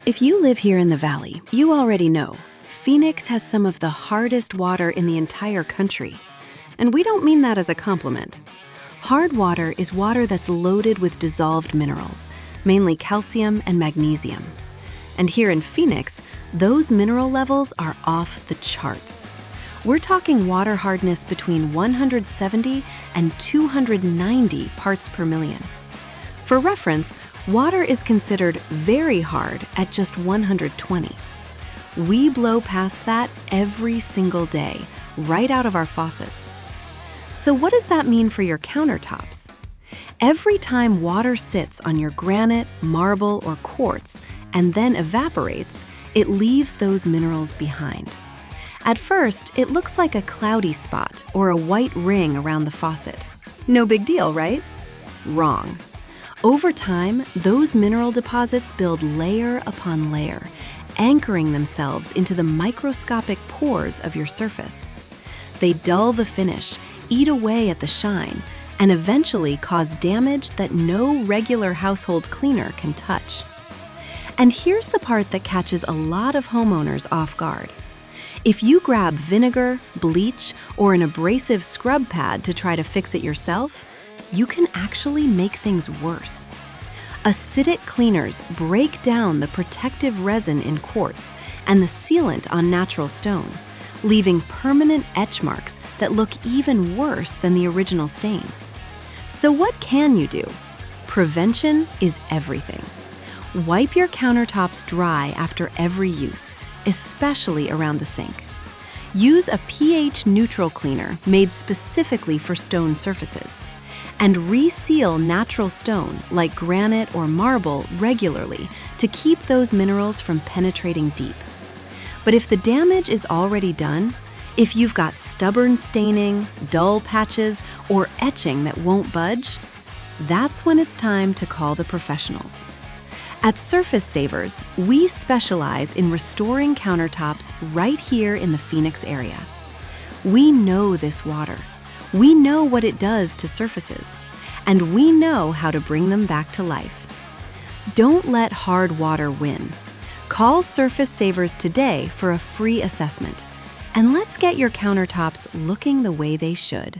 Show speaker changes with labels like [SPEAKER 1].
[SPEAKER 1] If you live here in the valley, you already know Phoenix has some of the hardest water in the entire country. And we don't mean that as a compliment. Hard water is water that's loaded with dissolved minerals, mainly calcium and magnesium. And here in Phoenix, those mineral levels are off the charts. We're talking water hardness between 170 and 290 parts per million. For reference, water is considered very hard at just 120. We blow past that every single day, right out of our faucets. So what does that mean for your countertops? Every time water sits on your granite, marble, or quartz and then evaporates, it leaves those minerals behind. At first, it looks like a cloudy spot or a white ring around the faucet. No big deal, right? Wrong. Over time, those mineral deposits build layer upon layer, anchoring themselves into the microscopic pores of your surface. They dull the finish, eat away at the shine, and eventually cause damage that no regular household cleaner can touch. And here's the part that catches a lot of homeowners off guard. If you grab vinegar, bleach, or an abrasive scrub pad to try to fix it yourself, you can actually make things worse. Acidic cleaners break down the protective resin in quartz and the sealant on natural stone, leaving permanent etch marks that look even worse than the original stain. So what can you do? Prevention is everything. Wipe your countertops dry after every use, especially around the sink. Use a pH-neutral cleaner made specifically for stone surfaces. And reseal natural stone like granite or marble regularly to keep those minerals from penetrating deep. But if the damage is already done, if you've got stubborn staining, dull patches, or etching that won't budge, that's when it's time to call the professionals. At Surface Savers, we specialize in restoring countertops right here in the Phoenix area. We know this water. We know what it does to surfaces, and we know how to bring them back to life. Don't let hard water win. Call Surface Savers today for a free assessment, and let's get your countertops looking the way they should.